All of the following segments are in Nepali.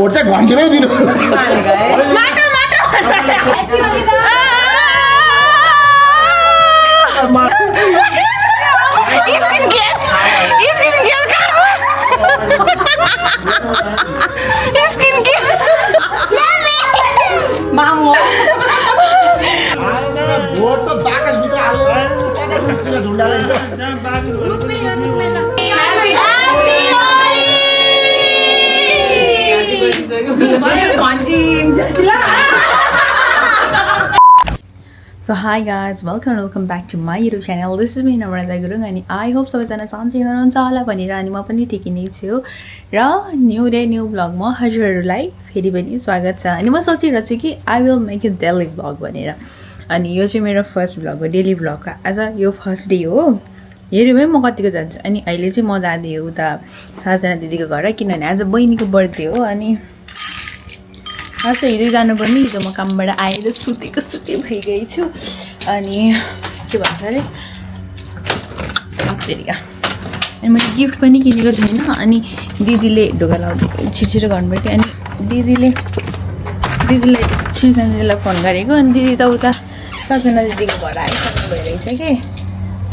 भोट चाहिँ घन्टीमै दिनु भोट त बाकसभित्र हाल्यो ढुन्डा So hi guys, welcome back to my YouTube channel. This is me Namrata Gurung and I hope सबैजना सन्चै हुनुहुन्छ होला भनेर अनि म पनि ठिकै नै छु र न्यू डे न्यू ब्लग मा हजुरहरूलाई फेरि पनि स्वागत छ। अनि म सोचिरहेको छु कि I will make a daily vlog भनेर। अनि यो चाहिँ मेरो फर्स्ट भ्लग हो, डेली भ्लग। आज यो फर्स्ट डे हो। हेरौँ म कतिको जान्छु। अनि अहिले चाहिँ म जाँदै हो उता साजना दिदीको घर किनभने आज बहिनीको बर्थडे हो। अनि आज त हिजो जानुपर्ने, हिजो म कामबाट आएर सुते भइगई छु। अनि के भन्छ अरे अप्तेरिका अनि मैले गिफ्ट पनि किनेको छैन। अनि दिदीले ढोका लाउँदै छिटो गर्नुपर्थ्यो। अनि दिदीलाई छिटो फोन गरेको। अनि दिदी त उता सजना दिदीको घर आइसक्नु भइरहेछ कि।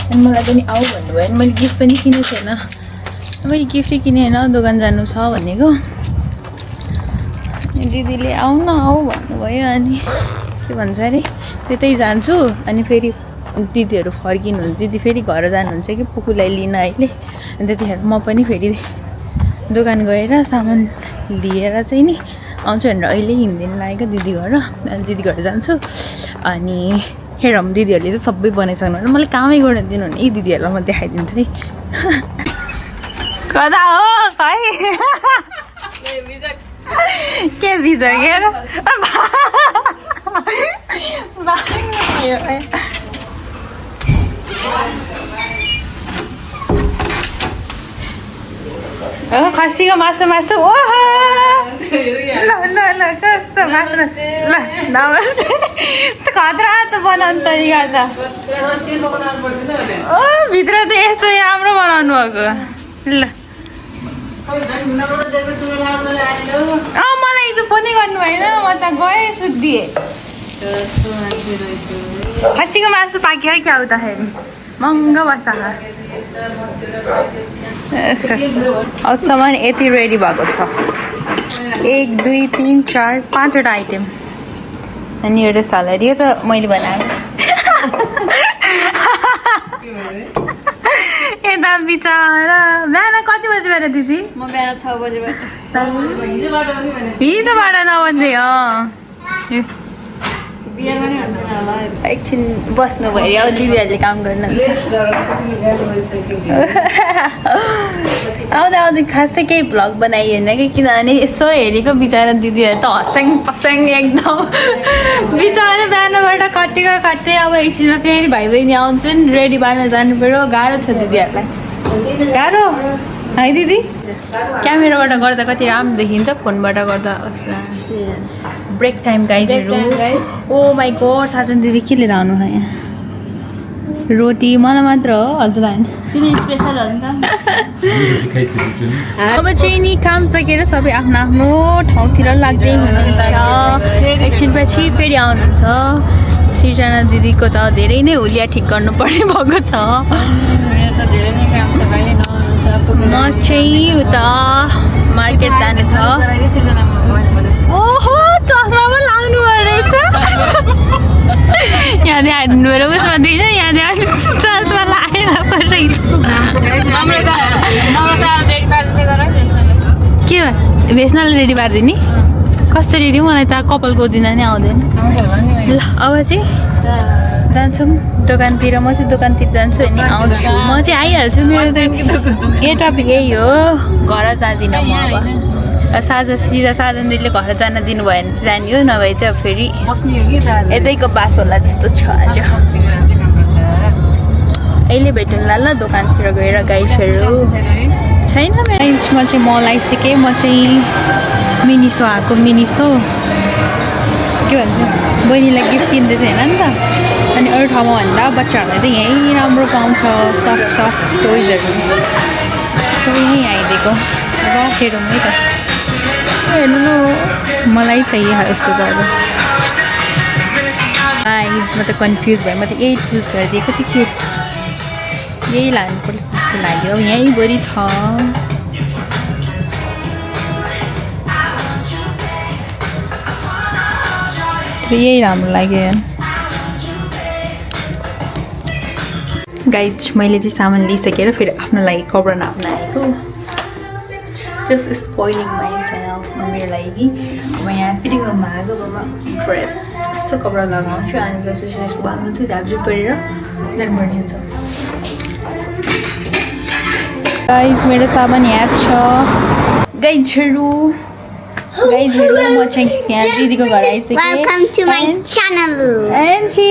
अनि मलाई पनि आऊ भन्नुभयो। अनि मैले गिफ्ट पनि किनेको छैन। मैले गिफ्टै किने होइन, दोकान जानु छ भनेको। दिदीले आऊ न आऊ भन्नुभयो। अनि के भन्छ अरे त्यतै जान्छु। अनि फेरि दिदीहरू फर्किनुहुन्छ, दिदी फेरि घर जानुहुन्छ कि पुकुलाई लिन अहिले। अनि त्यतिखेर म पनि फेरि दोकान गएर सामान लिएर चाहिँ नि आउँछु भनेर अहिले हिँड्दिन लागेको दिदी घर। अनि दिदी घर जान्छु। अनि हेरौँ दिदीहरूले चाहिँ सबै बनाइसक्नु भने मलाई कामै गर्न दिनु भने यी दिदीहरूलाई म देखाइदिन्छु है। कता हो खै के भिजकेर खसीको मासु ओहो ल ल ल कस्तो मासु ल नमस्ते। खतरा त बनाउनु तरिका त ओ भित्र त यस्तो राम्रो बनाउनु भएको ल। मलाई हिजो फोनै गर्नु भएन, म त गएँ सुत्दिएँ। खसीको मासु पाक्यो क्या उताखेरि महँगो बस्छ। अहिलेसम्म यति रेडी भएको छ। 1 2 3 4 5वटा आइटम। अनि एउटा सलाद, यो त मैले बनाएको। यता बिचरा बिहान कति बजीबाट दिदी? म बिहान 6 बजेबाट। हिजोबाट नभन्दै बिहान एकछिन बस्नु भयो। अब दिदीहरूले काम गर्नुहुन्छ। आउँदा आउँदै खासै केही भ्लग बनाइएन कि, किनभने यसो हेरेको बिचरा दिदीहरू त हस्याङ पस्याङ एकदम बिचरा बिहानबाट कट्टे। अब एकछिनमा फेरि भाइ बहिनी आउँछन्, रेडी भएर जानु पऱ्यो। गाह्रो छ दिदीहरूलाई, गाह्रो है दिदी। क्यामेराबाट गर्दा कति राम्रो देखिन्छ, फोनबाट गर्दा ब्रेक टाइम गाइजहरू। ओ माई गॉड, साजन दिदी के लिएर आउनु है? रोटी मलाई मात्र हो, हजुरलाई होइन। अब चाहिँ नि काम सकेर सबै आफ्नो आफ्नो ठाउँतिर लाग्दै हुनुहुन्छ। एकछिनपछि फेरि आउनुहुन्छ। सृजना दिदीको त धेरै नै हुलिया ठिक गर्नुपर्ने भएको छ। म चाहिँ उता मार्केट जानु छ। ओहो चस्मा पो लाउनु रहेछ। यहाँ हाल्नु पऱ्यो उसमा दिन्छ, यहाँ चस्मा लाएर परेछ। के भेस्नालाई रेडी पारिदिने? कस्तो रेडी? मलाई त कपाल कोर्दिन नि आउँदैन। ल अब चाहिँ जान्छौँ दोकानतिर। म चाहिँ दोकानतिर जान्छु अनि आउँछु। म चाहिँ आइहाल्छु। मेरो त यो टपिक यही हो, घर जाँदिनँ म। अब सिधा साधन दिदीले घर जान दिनुभयो भने चाहिँ जाने हो, नभए चाहिँ अब फेरि यतैको बास होला जस्तो छ। आज अहिले भेटौँला ल दोकानतिर गएर। गाइडहरू छैन मेरो। म चाहिँ मल आइसकेँ। म चाहिँ मिनिसो आएको। मिनिसो के भन्छ, बहिनीलाई गिफ्ट किन्दै थिएन नि त। अनि अरू ठाउँमा भन्दा बच्चाहरूलाई चाहिँ यहीँ राम्रो पाउँछ सफ्ट टोइजहरू। सबै यहीँ आइदिएको र हेरौँ है त। हेर्नु न मलाई चाहियो यस्तो त अब गाइस म त कन्फ्युज भएँ म त यही चुज गरिदिएँ कति क्युट यही लानुपर्छ जस्तो लाग्यो यहीँभरि छ यही राम्रो लाग्यो गाइज मैले चाहिँ सामान लिइसकेर फेरि आफ्नो लागि कपडा नाप्न आएको जस्ट स्पोइलिङ माइसेल्फ मेरो लागि अब यहाँ फिटिङ रुममा आएको अब म ड्रेस यस्तो कपडा लगाउँछु अनि ड्रेस बाँध्नु चाहिँ झापझुप गरेर जानुपर्ने हुन्छ गाइज मेरो सामान यहाँ छ गाइजहरू म चाहिँ यहाँ दिदीको घर आइसकेँ Welcome to my channel. And she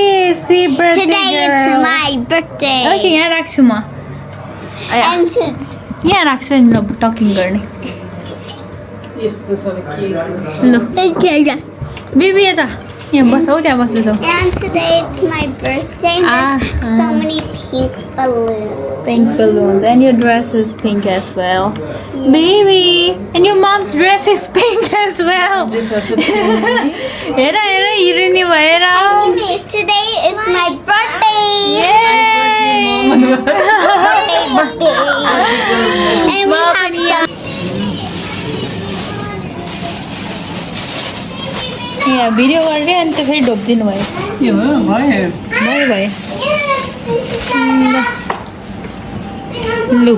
birthday Today girl. it's my birthday. Okay, यहाँ राख्छु म And यहाँ राख्छु नि ल टकिङ गर्ने ल बेबी यता यहाँ बस हौ त्यहाँ बस्दैछौ and today it's my birthday. And there's so many pink balloons. Pink balloons and your dress is pink as well. Baby, and your mom's dress is pink as well. हेर हिरोइनी भएर Today it's my birthday. Yay! Birthday. And we have some. यहाँ भिडियो गर्ने अनि त फेरि ढोकिदिनु भयो भयो लु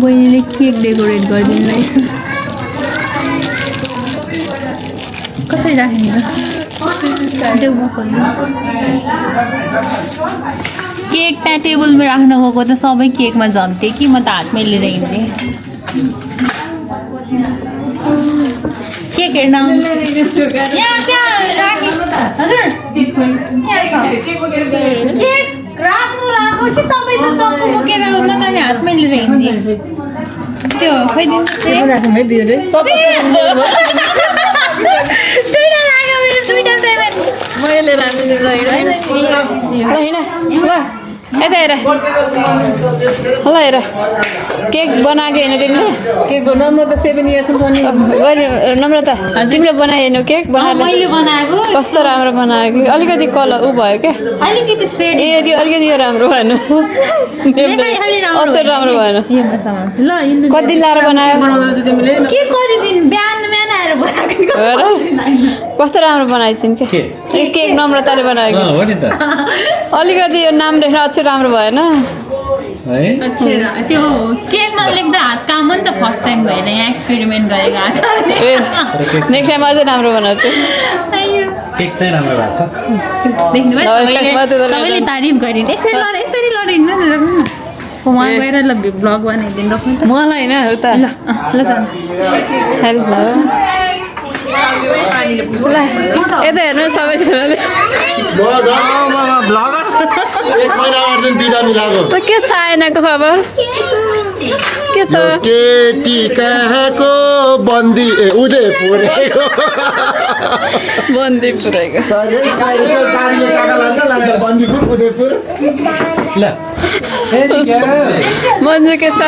बहिनीले केक डेकोरेट गरिदिनु रहेछ कसरी राख्ने केक त्यहाँ टेबलमा राख्न गएको त सबै केकमा झम्थे कि म त हातमै लिएर हिँड्थेँ केक हेर्न केक राख्नु लाग्यो कि सबै त चक्कु बोकेर म त अनि हातमै लिएर हिँड्थेँ त्यो खोइदिनु मैले राम्रो ल हिँड यता हेर ल हेर केक बनाएको होइन तिमीले केक नम्रता 7 इयर्समा पनि नम्रता तिमीले बनाएनौ केक मैले बनाएको कस्तो राम्रो बनायो कि अलिकति कलर ऊ भयो क्या अलिकति फेड ए त्यो अलिकति राम्रो भएन अवसर राम्रो भएन ल कति दिन लाएर बनायो के गरिदिनु बिहान आएर बनाएको कस्तो राम्रो बनाइछिन् के केक नम्रताले बनायो अलिकति यो नाम लेख्न अझै राम्रो भएन त्यो केकमा लेख्दा हात काम हो नि त फर्स्ट टाइम भएर यहाँ एक्सपेरिमेन्ट गरेको आएको छ नेक्स्ट टाइम अझै राम्रो बनाउँछु केक चाहिँ राम्रो भएको छ देख्नुभयो सबैले तारिफ गरिन् यसरी लडिनु न वहाँ गएर ल ब्लग बनाइदिनु राख्नु त मलाई होइन उता ल हेलो ल यता हेर्नु सबैजनाले एक महिना 8 दिन बिदा मिलाएको त के छ आएनको खबर के छ केटी कहाँको बन्दी उदयपुर बन्दीपुरको बन्दीपुर उदयपुर ल मन्जु के छ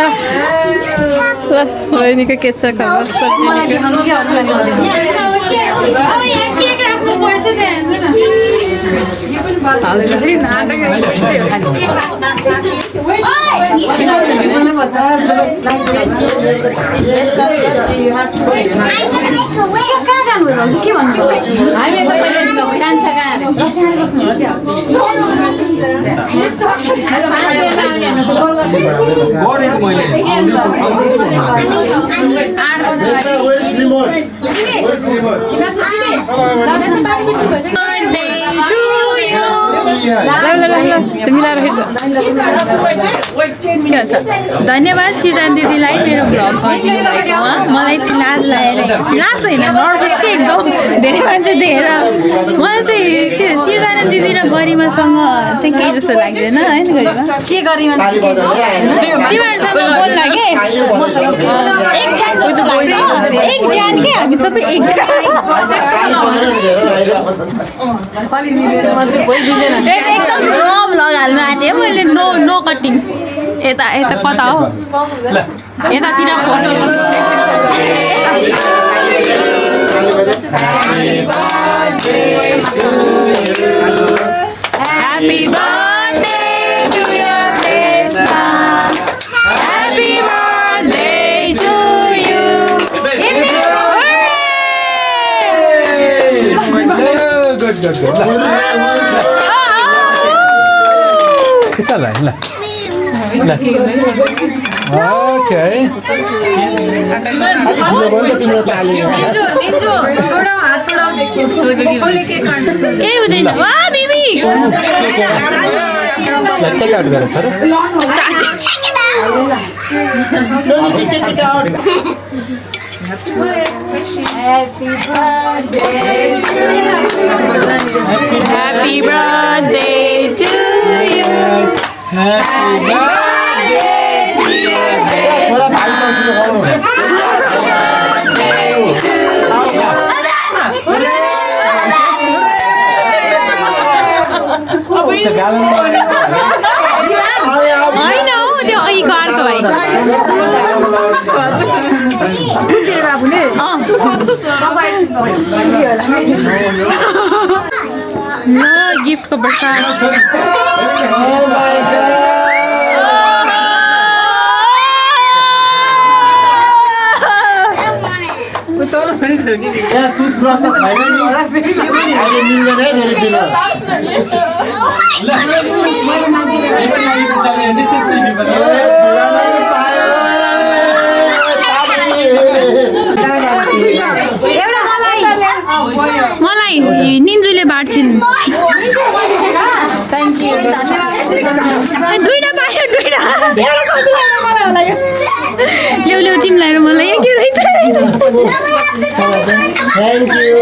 ल बहिनीको के छ खबर केक राख्नु पर्छ धन्यवाद सृजन दिदीलाई मेरो भ्लग गरिदिनु भएकोमा मलाई चाहिँ लाज होइन नर्भस के एकदम धेरै मान्छे देखेर मलाई चाहिँ के सृजना दिदी र गरिमासँग चाहिँ केही जस्तो लाग्दैन होइन गरिमा के गरिमा तिमीहरूसँग बोल्न के एक ज्यान के हामी सबै एक एकदम नो भ्लग हाल्नु आँटेँ मैले नो कटिङ यता यता कता हो यतातिर photo Happy birthday to your Krishna. Happy birthday to you. Good. Isa lang. Okay. तिम्रो ताली केही हुँदैन वा बिबी Take out गरेछ र Happy birthday to you. छोरा भाइसँग होइन हौ त्यो अघिको अर्को भाइ ल गिफ्टको बर्षा टुथब्रस त छैन नि अहिले मिल्दैन है फेरि दिन मलाई निन्जुले बाँड्छिन् दुईटा पायो दुईटा मलाई होला यो ल्याउ तिमीलाई र मलाई के रहेछ थ्याङ्क यू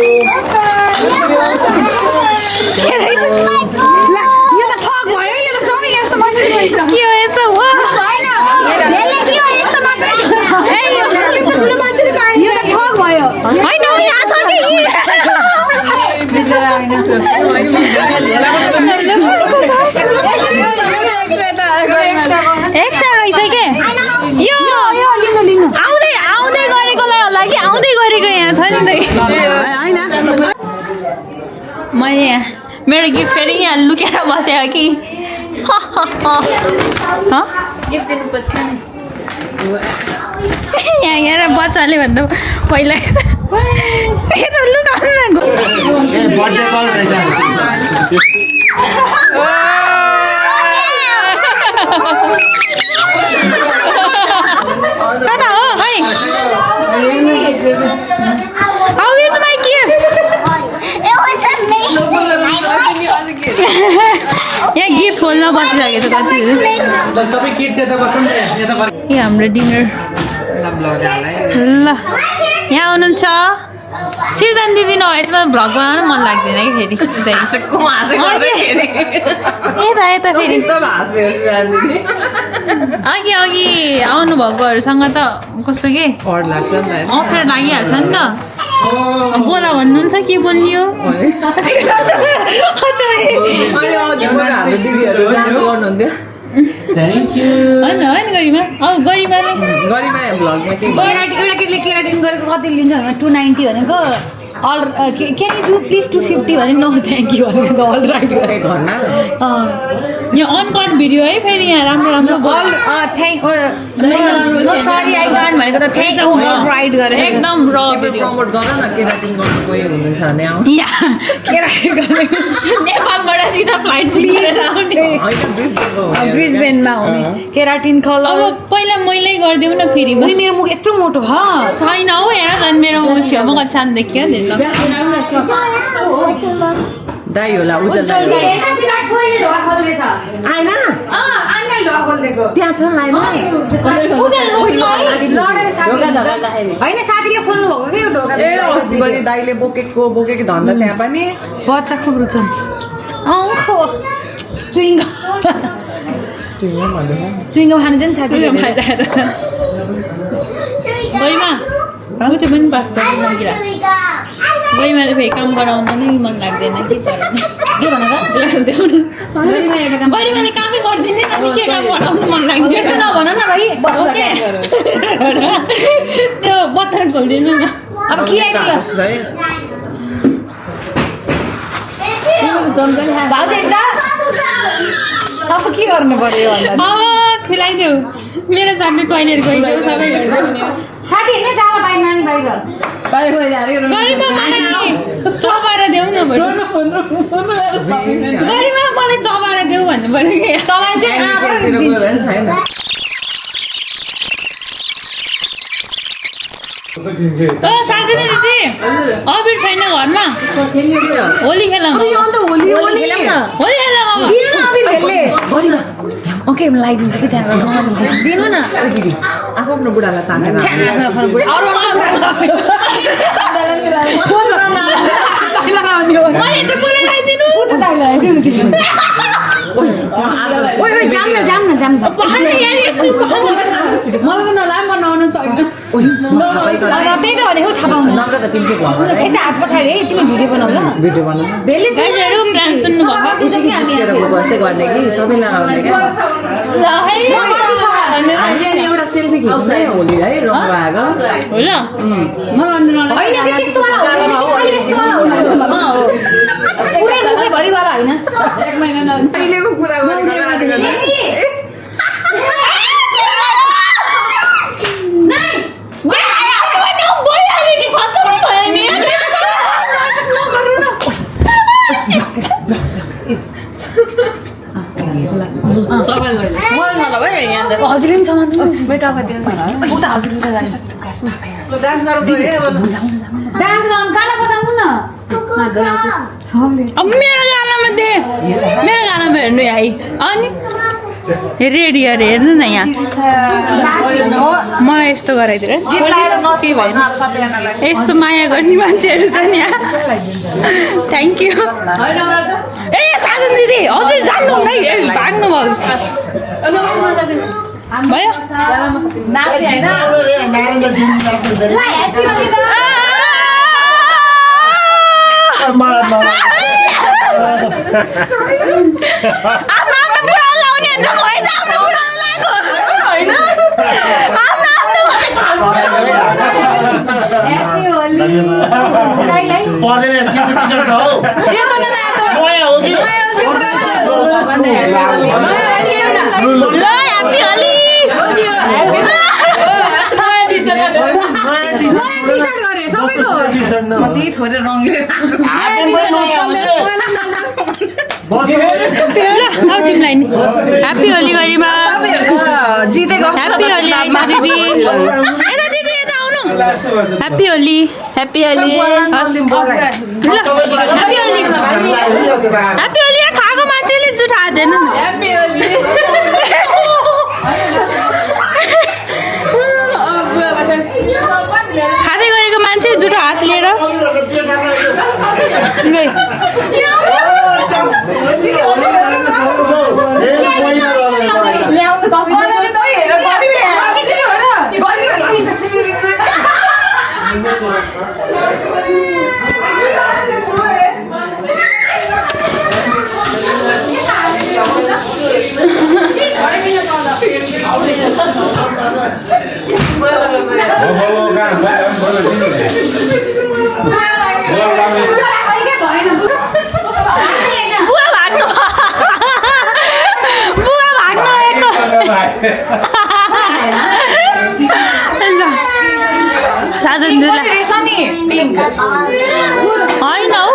के हो यस्तो हो होइन हौ यहाँ छ कि एक्स्ट्रा रहेछ के यो आउँदै आउँदै गरेकोलाई होला कि आउँदै गरेको यहाँ छ नि त मैले यहाँ मेरो गिफ्ट फेरि यहाँ लुकेर बसेँ कि यहाँ हेर बच्चाले भन्दा पहिला लुकाउनु बर्थडे कल रहेछ कता हो खै How is my gift? It was amazing. I liked it. यहाँ गिफ्ट खोल्न बसिसकेको छ कतिहरू सबै किड्स यता बस्छन् यता ए हाम्रो डिनर ल यहाँ हुनुहुन्छ सिर्जन दिदी नभए यसमा भ्लग बनाउन मन लाग्दैन कि फेरि यता फेरि अघि आउनुभएकोहरूसँग त कस्तो के अप्ठ्यारो लागिहाल्छ नि त बोला भन्नुहुन्छ के बोलियो थ्याङ्क यू होइन गरिमा एउटा केटीले केराटिन गरेको कति लिन्छ भने 290 भनेको अल क्यान यु डु प्लिज 250 भने नो थ्याङ्क यू भनेको त अल राइट गरेको यो अनकट भिडियो है फेरि यहाँ राम्रो अल thank no sorry I can't भनेको त थ्याङ्क यू अल राइट गरेको एकदम र भिडियो प्रमोट गर न केराटिन गर्नु गयो हुनुहुन्छ भने आउँ केराटिन गर्ने नेपालबाट सिधा फ्लाइट लिएर आउने ब्रिजबेनमा हुने केराटिन कलर अब पहिला मैले गरिदेऊ न फेरि उनी मेरो मुख यत्रो मोटो ह छैन हौ हेर झन् मेरो छेउमा कच्छान देखियो दाइ होला उज्जवल दाइ आएन त्यहाँ छ लाइनमा होइन साथीले खोल्नु भएको ढोका ए अस्ति पनि दाइले बोकेको धन्दा त्यहाँ पनि बच्चा खुब रुचन चुइङ्गम खानु चाहिँ साथी गइमा म त्यो पनि पास गर्छु मन्दिरा गइमा फेरि काम गराउन नै मन लाग्दैन के गराउनु के भनेको गरिमा एउटा काम गइमाले कामै गर्दिनँ नि के काम गराउनु मन लाग्दैन त्यस्तो नभन न भाइ त्यो बत्तर खोल्दिनु न अब के आइदियो भाउजू एकदा अब के गर्नु पर्यो भन्दा खुलाइदेऊ मेरो साथमा टोइलेट गइदेऊ सबै साथी हेर्नु जामा पाइ नानी बाहिर गरिमा मलाई चबाएर देऊ न बरु गरिमा मलाई चबाएर देऊ भन्नु पर्यो कि चलाइन चाहिँ छैन साथी नै दिदी अबिर छैन घरमा होली खेलौँ होली होली खेलौँ अब दिनु न अबिर खेल्ने ओके म लगाइदिन्छु कि त्यहाँ दिनु न आफ्नो बुढालाई तानेर मैले चाहिँ कसलाई लगाइदिनु जाम न मलाई त नलाम बनाउनु सक्छु बेटा भनेको थाहा पाउनु नम्रता तिमी चाहिँ भन यसो हात पछाडि है तिमी भिडियो बनाऊ ल भिडियो बनाउनु बेलि गाइजहरु प्लान सुन्नु भएको यतिकै जिस्केर गएको जस्तै गर्ने कि सबैलाई आउने क्या हामी अनि एउटा सेल्फी खिच्नु है होली है रङ लगाएको हो ल होइन कि त्यस्तो वाला होइन यस्तो वाला हो पुरै मुखैभरि वाला होइन एक महिना न अहिलेको कुरा हजुर पनि सामान बेटा उता हजुर डान्स गरौँ गाना बजाउनु न अब मेरो गानामा दे मेरो गानामा हेर्नु है अनि रेडी अरे हेर्नु न यहाँ मलाई यस्तो गराइदिएर यस्तो माया गर्ने मान्छेहरू छ नि यहाँ थ्याङ्क यू ए साजन दिदी हजुर जान्नु है भाग्नु भयो भयो पर्दैन सिधै टिचर छ हौ नयाँ हो कि थोरै रङले तिमीलाई नि ह्याप्पी होली गरिमा जितेको ह्याप्पी होली आइसा दिदी यता दिदी यता आउनु happy Holi happy Holi happy Holi खाएको मान्छेले जुठा हाल्दैन ह्याप्पी होली खाँदै गरेको मान्छे जुठो हात लिएर साजन होइन हौ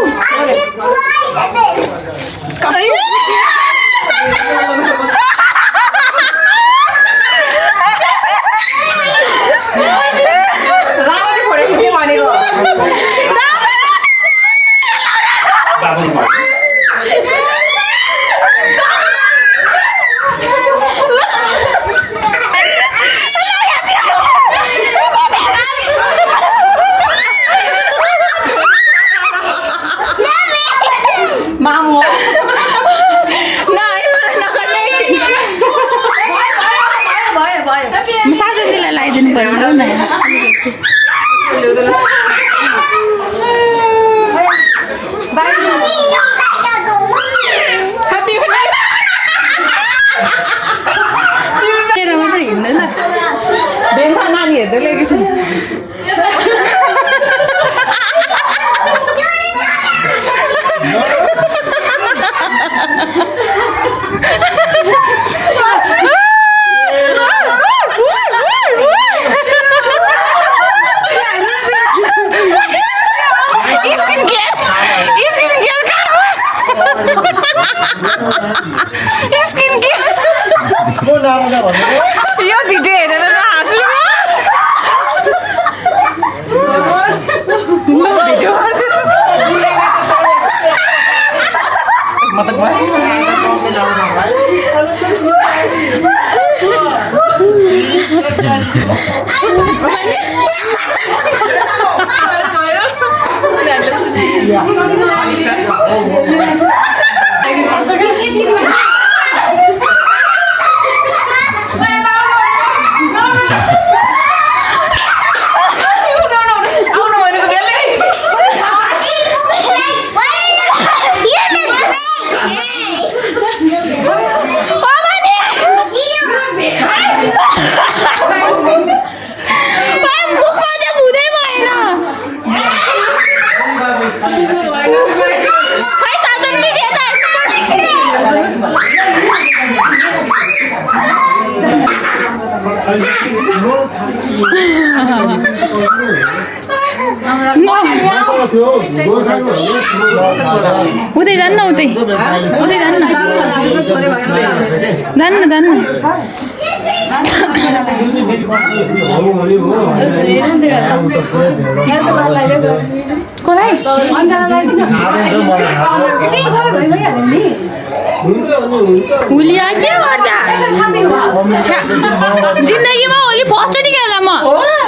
नआउँदा भनेको यो भिडियो हेरेर हाँस्नु उतै जान्न उतै जान्न कसलाई हुलिया के गर्दा जिन्दगीमा होली फर्स्टचोटि खेला म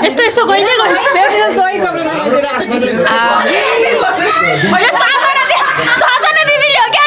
यस्तो यस्तो कहिले साधना दिदीले हो क्या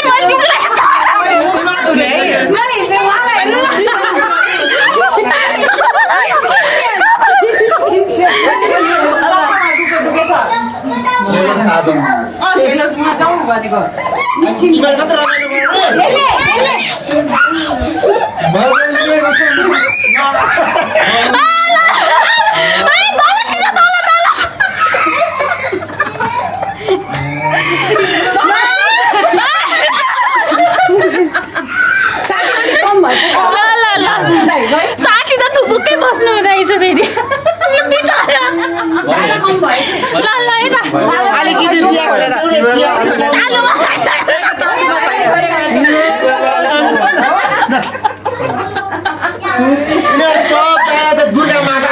साथी त थुपुक्कै बस्नु हुँदैछ फेरि दुर्गा माता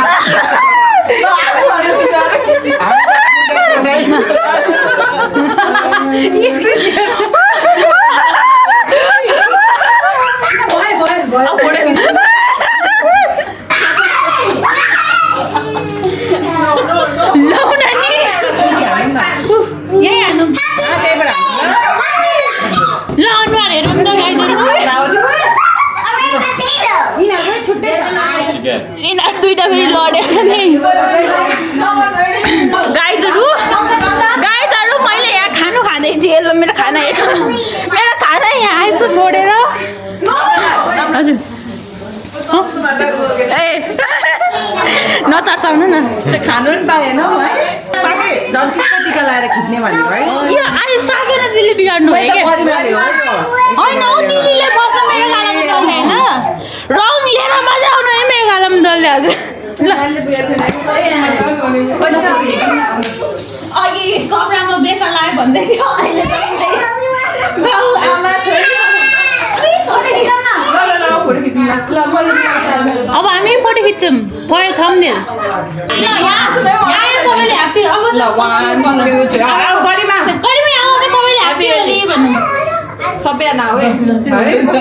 दुईटा फेरि लड्यो गाइजहरू मैले यहाँ खानु खाँदै थिएँ मेरो खाना यहाँ यस्तो छोडेर हजुर ए नतर्साउनु न खानु पनि पाएन है झन् टिका लगाएर खिच्ने भनेको है यो अहिले साकेर दिदीले बिगाड्नु भयो क्या होइन हौ दिदीले बस्न मेरो गालामा दल्ने होइन रङ लिएर मजा आउनु है मेरो गालामा दल्ने हजुर अघि कपडामा बेसा लाग्यो भन्दै थियो अहिले बाउ आमा अब हामी फोटो खिच्छौँ पढेर खाउँदैन सबैले ह्याप्पी अब गरिमा सबैले ह्याप्पी होली भन्नु सबैजना हो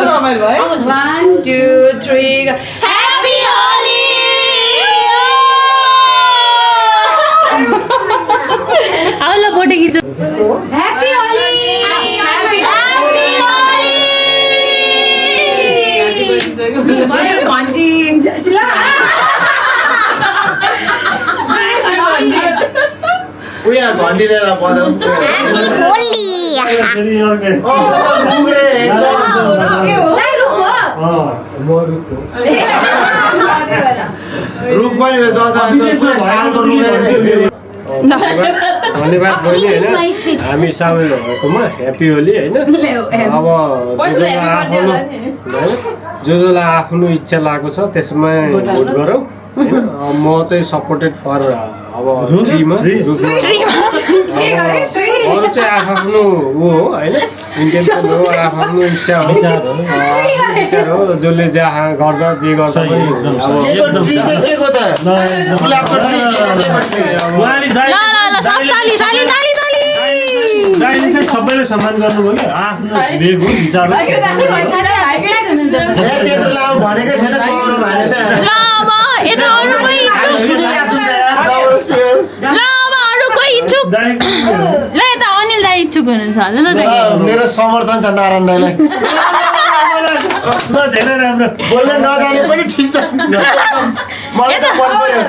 रमाइलो भयो 1 2 3 ह्याप्पी होली आउला फोटो खिच्छु Happy Holi! उया घन्टी लिएर बजाउँ Happy Holi! रुख पनि पुरै सालको रुख धन्यवाद बहिनी होइन हामी सामेल भएकोमा ह्याप्पी होली होइन अब जो जसलाई आफ्नो इच्छा लागेको छ त्यसमा भोट गरौँ होइन म चाहिँ सपोर्टेड फर अब ट्रीमा अरू चाहिँ आफ्नो ऊ हो होइन इन्टेन्सन हो आफ्नो इच्छा हो विचार हो जसले जहाँ गर्दा जे गर्दा पनि एकदम ट्री चाहिँ के को त गुलाबको ट्री दाइले चाहिँ सबैले सम्मान गर्नुभयो कि आफ्नो विवेक हो विचार त्यत्रो लामो भनेकै छैन कमरो भने चाहिँ मेरो समर्थन छ नारायण दाइलाई धेरै राम्रो बोल्न नजाने पनि ठिक छ मलाई त मन पर्यो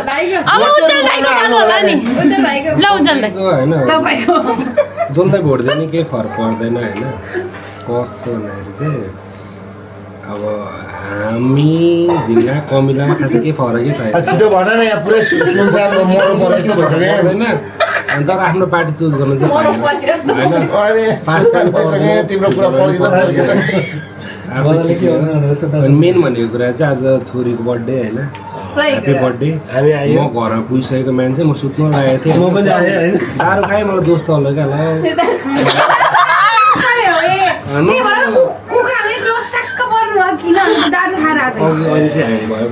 होइन जसलाई भोट दिने केही फरक पर्दैन होइन कस्तो भन्दाखेरि चाहिँ अब हामी झिङ्गा कमिलामा खासै केही फरकै छैन छिटो भन न यहाँ पुरै सुनसारको मरो परेको भइसक्यो होइन अनि तर आफ्नो पार्टी चुज गर्न चाहिँ पाएन होइन अरे तिम्रो कुरा पढिदिँदा मेन भनेको कुरा चाहिँ आज छोरीको बर्थडे होइन ह्याप्पी बर्थडे हामी आयो म घरमा पुगिसकेको मान्छे म सुत्न लागेको थिएँ म पनि आएँ होइन दारू खाएँ मलाई जोस चल्यो क्या अहिले चाहिँ ह्याङ भयो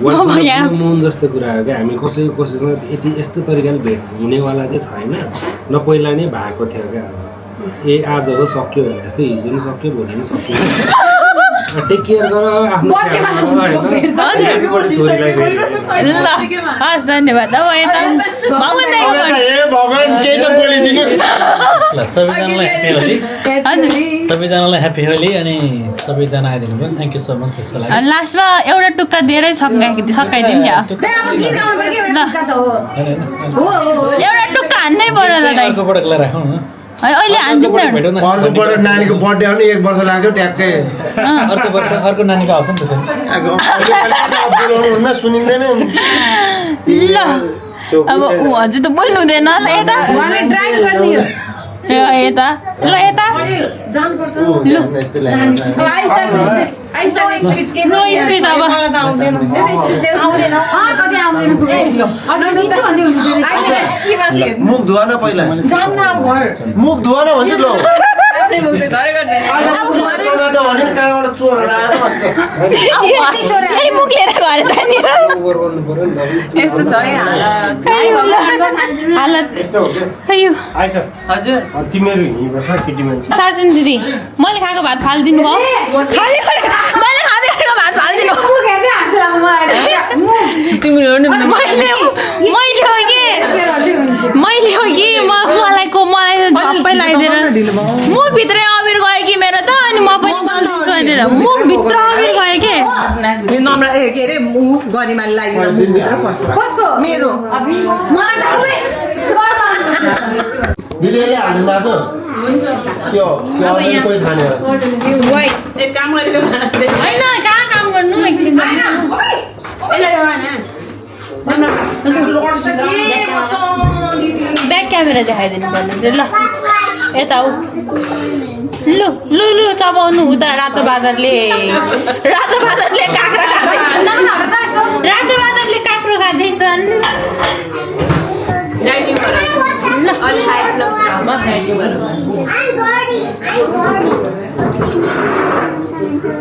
भनौँ न यो नुन जस्तो कुरा हो क्या हामी कसैको कसैसँग यति यस्तो तरिकाले भेट हुनेवाला चाहिँ छैन न पहिला नै भएको थियो क्या ए आज हो सक्यो भने जस्तै हिजो पनि सक्यो भोलि पनि सक्यो टेक केयर गर आफ्नो छोरीलाई धन्यवाद सबैजनालाई ह्याप्पी होली अनि सबैजना आइदिनु भयो थ्याङ्क यू सो मच त्यसको लागि लास्टमा एउटा टुक्का दिएरै सकाइदिउँ नि एउटा टुक्का हान्नै पर्यो ल दाइ अर्कोबाट गएर राखौँ न अहिले हानिदिउँ न अर्कोपल्ट नानीको बर्थडे आउने 1 वर्ष लाग्छ ट्याक्कै अर्को वर्ष अर्को नानीको आउँछ नि त बोलाउनु सुनिँदैन ल अब ऊ हजुर त बोल्नु हुँदैन ल यता यता ल यता मुख धुवा न पहिला मुख धुवा न भन्छ ल मुख लिएर घर जाने यस्तो छ है हालत हजुर तिमीहरू हिँड्नुपर्छ केटी मान्छे साजन दिदी मैले खाएको भात फालिदिनु भयो मैले खाँदै गरेको भात फालिदिनु मैले हो कि मलाई झप्पै लगाइदिएर मुखभित्रै अबिर गयो कि मेरो त अनि म पनि बोल्दैछु भनेर मुखभित्र अबिर गयो कि नम्र के अरे मुख गरिमाले लगाइदिनु कसको मेरो दिदीले हाल्नु भएको छ कोही खाने होइन कहाँ काम गर्नु एकछिन ब्याक क्यामेरा देखाइदिनु पर्ने ल यता हो लु लु लु चबाउनु उता रातो बाँदरले काँक्रो खाँदैछन्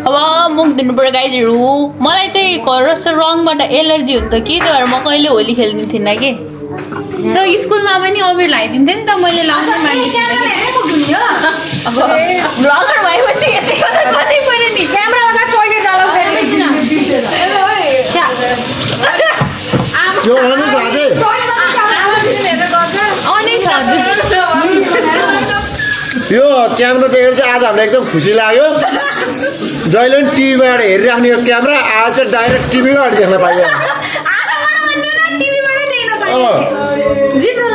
अब मुख दिनु पर्यो गाइजहरू मलाई चाहिँ कस्तो रङबाट एलर्जी हुन्छ कि त्यही भएर म कहिले होली खेल्ने थिइनँ कि त्यो स्कुलमा पनि अबिर लगाइदिन्थेँ नि त मैले लाउनै मान्ने अब ब्लगर भएपछि यतिको त कतै पऱ्यो नि यो क्यामेरा देखेर चाहिँ आज हामीलाई एकदम खुसी लाग्यो जहिले पनि टिभीबाट हेरिराख्ने यो क्यामेरा आज चाहिँ डाइरेक्ट टिभीबाट देख्न पाइयो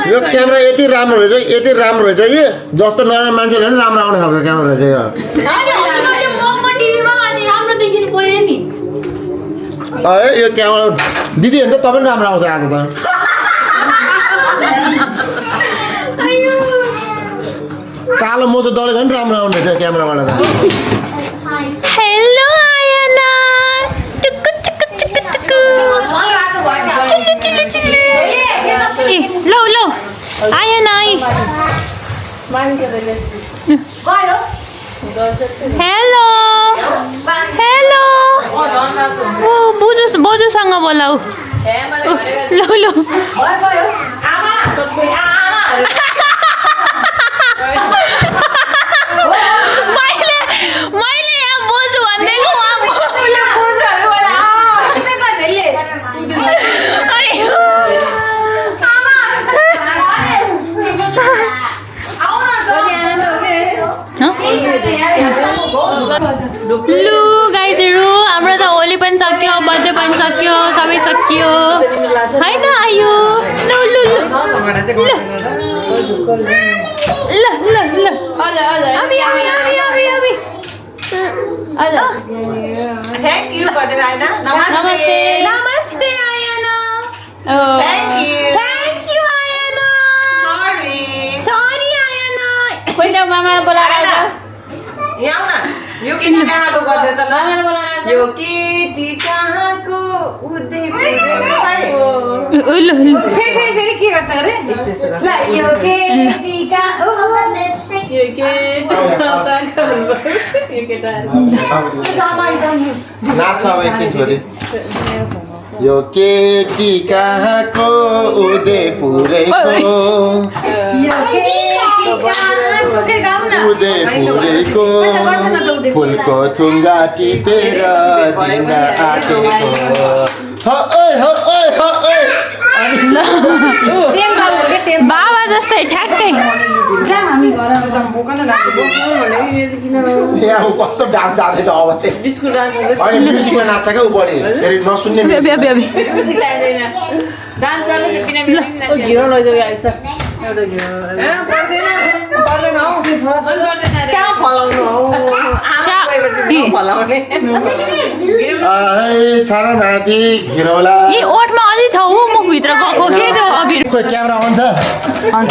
यो क्यामेरा यति राम्रो रहेछ कि जस्तो नयाँ मान्छेले पनि राम्रो आउने खालको क्यामेरा रहेछ यो क्यामेरा दिदी हेर्नु त तपाईँ पनि राम्रो आउँछ आज त कालो मोचो दलेको पनि राम्रो आउने रहेछ क्यामेराबाट त हेलो आयना टुकु टुकु टुकु टुकु chilli chilli chilli hello hello बोजूसँग बोलाऊ लौ लौ मैले यहाँ बोजू भनिदिएको लु गाइजहरू हाम्रो त होली पनि सक्यो बर्थडे पनि सक्यो सबै सक्यो होइन आयो लु लु ल ल ल अबि अबि अबि अबि अबि थ्याङ्क यू गरेर आएन नमस्ते नमस्ते Ayana thank you Ayana sorry sorry Ayana कोही त मामा बोलाएर आउँछ यहाँ आऊ न यो केटी कहाँको गर्दै त ल यो केटी कहाँको उदयपुर ल फेरि के गर्छ अरे यस्तो गर्छ यो केटी नाच्छ अब एकछिन छोरी यो केटी कहाँको उदयपुरैको उदयपुरैको फुलको थुङ्गा टिपेर दिन आँटेको बाबा जस्तै ठ्याक्कै यहाँ कस्तो डान्स जाँदैछ अब चाहिँ होइन म्युजिकमा नाच्छ क्या ऊ बढी फेरि नसुन्ने घिरो लैजाउ आइन्छ कहाँ फलाउनु हौ फलाउने छाना माथि घिरौला ए ओठमा अझै छ ऊ मुखभित्र गएको के त्यो अबिर खोइ क्यामेरा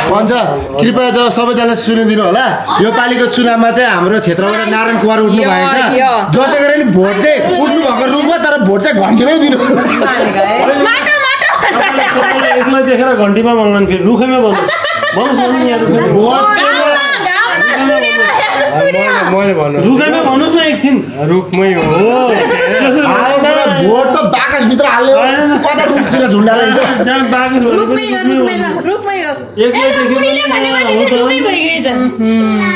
भन्छ कृपया जब सबैजनाले सुनिदिनु होला यो पालिको चुनावमा चाहिँ हाम्रो क्षेत्रबाट नारायण कुमार उठ्नु भएको छ जसै गरे नि भोट चाहिँ उठ्नु भएको रूपमा तर भोट चाहिँ घन्टीमै दिनु एक्लै देखेर घन्टीमा मगाउनु फेरि रुखैमा रुखैमा भन्नुहोस् न एकछिन रुखमै हो भोट त बाकसभित्र हाल्ने कता रुखतिर झुन्डाएर जहाँ बाकस एक्लै देख्यो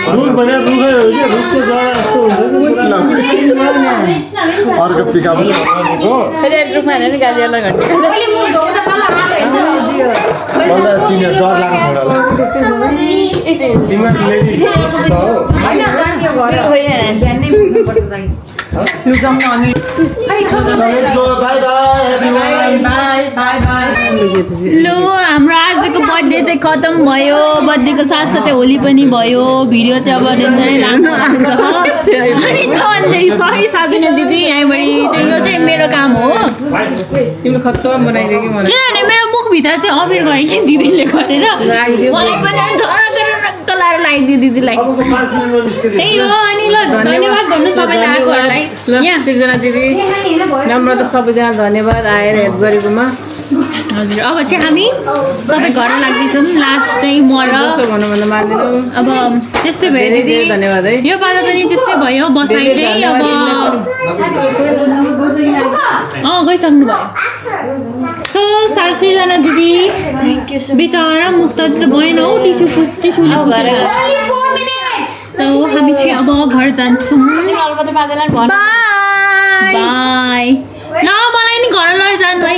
रुख भने रुखै हो कि रुखको जरा जस्तो हुन्छ अर्को पिकअप मलाई चिनेर डर लाग्छ लो हाम्रो आजको बर्थडे चाहिँ खतम भयो बर्थडेको साथसाथै होली पनि भयो भिडियो चाहिँ अब धेरै लामो लाग्छ अनि भन्दै सरी साजना दिदी यहाँबाट चाहिँ यो चाहिँ मेरो काम हो किनभने मेरो मुखभित्र चाहिँ अबिर गयो कि दिदीले गरेर मलाई पनि झरक्क लाएर लगाइदियो दिदीलाई त्यही हो अनि ल धन्यवाद भन्नु सबैलाई आएकोहरूलाई यहाँ सिर्जना दिदी नम्रता सबैजना धन्यवाद आएर हेल्प गरेकोमा हजुर अब चाहिँ हामी सबै घर लाग्दैछौँ लास्ट चाहिँ म र अब त्यस्तै भयो दिदी धन्यवाद है यो पालो पनि त्यस्तै भयो बसाइ चाहिँ अब गइसक्नु भयो सो सृजना दिदी बिचरा मुख त भएन हौ टिस्युले सो हामी चाहिँ अब घर जान्छौँ बाई ल मलाई नि घर लैजानु है